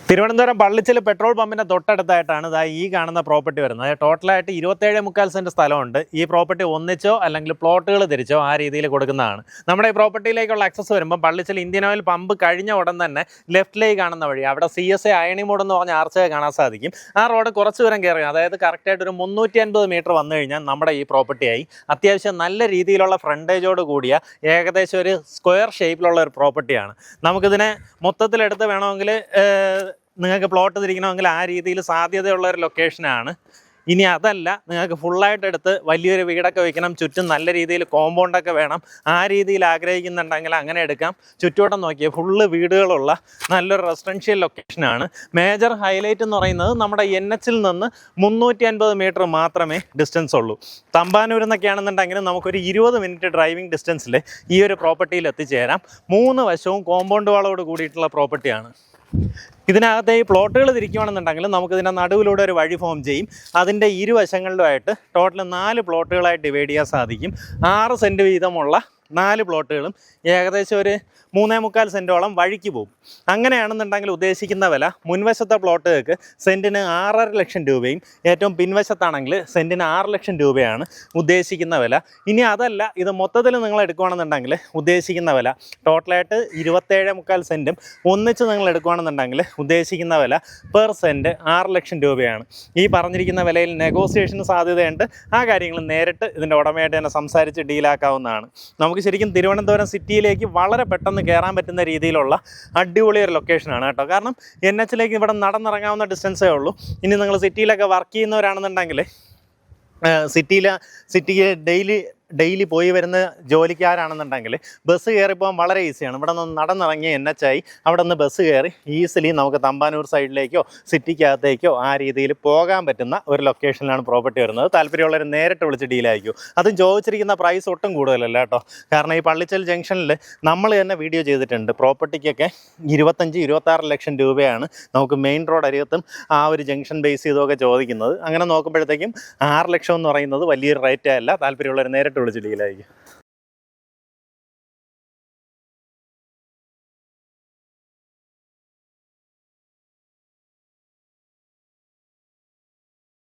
Thiruvananthapuram പള്ളിച്ചിൽ petrol പമ്പിൻ്റെ തൊട്ടടുത്തായിട്ടാണ് ഈ കാണുന്ന property വരുന്നത്. ടോട്ടലായിട്ട് 27.25 സെൻറ്റ് സ്ഥലമുണ്ട്. ഈ പ്രോപ്പർട്ടി ഒന്നിച്ചോ അല്ലെങ്കിൽ പ്ലോട്ടുകൾ തിരിച്ചോ ആ രീതിയിൽ കൊടുക്കുന്നതാണ്. നമ്മുടെ ഈ പ്രോപ്പർട്ടിയിലേക്കുള്ള ആക്സസ് വരുമ്പോൾ പള്ളിച്ചിൽ ഇന്ത്യൻ ഓയിൽ പമ്പ് കഴിഞ്ഞ ഉടൻ തന്നെ ലെഫ്റ്റിലേക്ക് കാണുന്ന വഴി അവിടെ CSA അയണിമൂട് എന്ന് പറഞ്ഞ ആർച്ച് കാണാൻ സാധിക്കും. ആ റോഡ് കുറച്ച് ദൂരം കയറി, അതായത് കറക്റ്റായിട്ട് ഒരു 350 മീറ്റർ വന്നു കഴിഞ്ഞാൽ നമ്മുടെ ഈ പ്രോപ്പർട്ടിയായി. അത്യാവശ്യം നല്ല രീതിയിലുള്ള ഫ്രണ്ടേജോട് കൂടിയ ഏകദേശം ഒരു സ്ക്വയർ ഷേപ്പിലുള്ള ഒരു പ്രോപ്പർട്ടിയാണ്. നമുക്കിതിനെ മൊത്തത്തിലെടുത്ത് വേണമെങ്കിൽ നിങ്ങൾക്ക് പ്ലോട്ട് തിരിക്കണമെങ്കിൽ ആ രീതിയിൽ സാധ്യതയുള്ള ഒരു ലൊക്കേഷനാണ്. ഇനി അതല്ല, നിങ്ങൾക്ക് ഫുള്ളായിട്ട് എടുത്ത് വലിയൊരു വീടൊക്കെ വയ്ക്കണം, ചുറ്റും നല്ല രീതിയിൽ കോമ്പൗണ്ടൊക്കെ വേണം, ആ രീതിയിൽ ആഗ്രഹിക്കുന്നുണ്ടെങ്കിൽ അങ്ങനെ എടുക്കാം. ചുറ്റുവട്ടം നോക്കിയാൽ ഫുള്ള് വീടുകളുള്ള നല്ലൊരു റെസിഡൻഷ്യൽ ലൊക്കേഷനാണ്. മേജർ ഹൈലൈറ്റ് എന്ന് പറയുന്നത് നമ്മുടെ NH നിന്ന് 350 മീറ്റർ മാത്രമേ ഡിസ്റ്റൻസ് ഉള്ളൂ. തമ്പാനൂരിൽ നിന്നൊക്കെയാണെന്നുണ്ടെങ്കിൽ നമുക്കൊരു 20 മിനിറ്റ് ഡ്രൈവിംഗ് ഡിസ്റ്റൻസിൽ ഈ ഒരു പ്രോപ്പർട്ടിയിൽ എത്തിച്ചേരാം. 3 വശവും കോമ്പൗണ്ട് വാളോട് കൂടിയിട്ടുള്ള പ്രോപ്പർട്ടിയാണ്. ഇതിനകത്ത് ഈ പ്ലോട്ടുകൾ തിരിക്കുകയാണെന്നുണ്ടെങ്കിൽ നമുക്കിതിൻ്റെ നടുവിലൂടെ ഒരു വഴി ഫോം ചെയ്യും. അതിൻ്റെ ഇരുവശങ്ങളിലുമായിട്ട് ടോട്ടൽ 4 പ്ലോട്ടുകളായിട്ട് ഡിവൈഡ് ചെയ്യാൻ സാധിക്കും. 6 സെൻറ്റ് വീതമുള്ള 4 പ്ലോട്ടുകളും ഏകദേശം ഒരു 3.25 സെൻറ്റോളം വഴിക്ക് പോകും. അങ്ങനെയാണെന്നുണ്ടെങ്കിൽ ഉദ്ദേശിക്കുന്ന വില മുൻവശത്തെ പ്ലോട്ടുകൾക്ക് സെൻറ്റിന് 6.5 ലക്ഷം രൂപയും ഏറ്റവും പിൻവശത്താണെങ്കിൽ സെൻറ്റിന് 6 ലക്ഷം രൂപയാണ് ഉദ്ദേശിക്കുന്ന വില. ഇനി അതല്ല, ഇത് മൊത്തത്തിൽ നിങ്ങൾ എടുക്കുകയാണെന്നുണ്ടെങ്കിൽ ഉദ്ദേശിക്കുന്ന വില ടോട്ടലായിട്ട് 27.25 സെൻറ്റും ഒന്നിച്ച് നിങ്ങൾ എടുക്കുകയാണെന്നുണ്ടെങ്കിൽ ഉദ്ദേശിക്കുന്ന വില പെർ സെൻറ്റ് 6 ലക്ഷം രൂപയാണ്. ഈ പറഞ്ഞിരിക്കുന്ന വിലയിൽ നെഗോസിയേഷന് സാധ്യതയുണ്ട്. ആ കാര്യങ്ങൾ നേരിട്ട് ഇതിൻ്റെ ഉടമയായിട്ട് തന്നെ സംസാരിച്ച് ഡീലാക്കാവുന്നതാണ്. നമുക്ക് ശരിക്കും തിരുവനന്തപുരം സിറ്റിയിലേക്ക് വളരെ പെട്ടെന്ന് കയറാൻ പറ്റുന്ന രീതിയിലുള്ള അടിപൊളി ഒരു ലൊക്കേഷനാണ് കേട്ടോ. കാരണം NH ഇവിടെ നടന്നിറങ്ങാവുന്ന ഡിസ്റ്റൻസേ ഉള്ളൂ. ഇനി നിങ്ങൾ സിറ്റിയിലൊക്കെ വർക്ക് ചെയ്യുന്നവരാണെന്നുണ്ടെങ്കിൽ സിറ്റിക്ക് ഡെയിലി പോയി വരുന്ന ജോലിക്കാരാണെന്നുണ്ടെങ്കിൽ ബസ് കയറിപ്പോകാൻ വളരെ ഈസിയാണ്. ഇവിടെ നിന്ന് നടന്നിറങ്ങിയ NH അവിടെ നിന്ന് ബസ് കയറി ഈസിലി നമുക്ക് തമ്പാനൂർ സൈഡിലേക്കോ സിറ്റിക്കകത്തേക്കോ ആ രീതിയിൽ പോകാൻ പറ്റുന്ന ഒരു ലൊക്കേഷനിലാണ് പ്രോപ്പർട്ടി വരുന്നത്. താല്പര്യമുള്ളവർ നേരിട്ട് വിളിച്ച് ഡീലായിരിക്കും. അതും ചോദിച്ചിരിക്കുന്ന പ്രൈസ് ഒട്ടും കൂടുതലല്ല കേട്ടോ. കാരണം ഈ പള്ളിച്ചൽ ജംഗ്ഷനിൽ നമ്മൾ തന്നെ വീഡിയോ ചെയ്തിട്ടുണ്ട്. പ്രോപ്പർട്ടിക്കൊക്കെ 25-26 ലക്ഷം രൂപയാണ് നമുക്ക് മെയിൻ റോഡ് അരികത്തും ആ ഒരു ജംഗ്ഷൻ ബേസ് ചെയ്തൊക്കെ ചോദിക്കുന്നത്. അങ്ങനെ നോക്കുമ്പോഴത്തേക്കും 6 ലക്ഷം എന്ന് പറയുന്നത് വലിയൊരു റേറ്റ് അല്ല. താല്പര്യമുള്ളവർ നേരിട്ട് വിളിച്ച് ഡീലായിരിക്കും.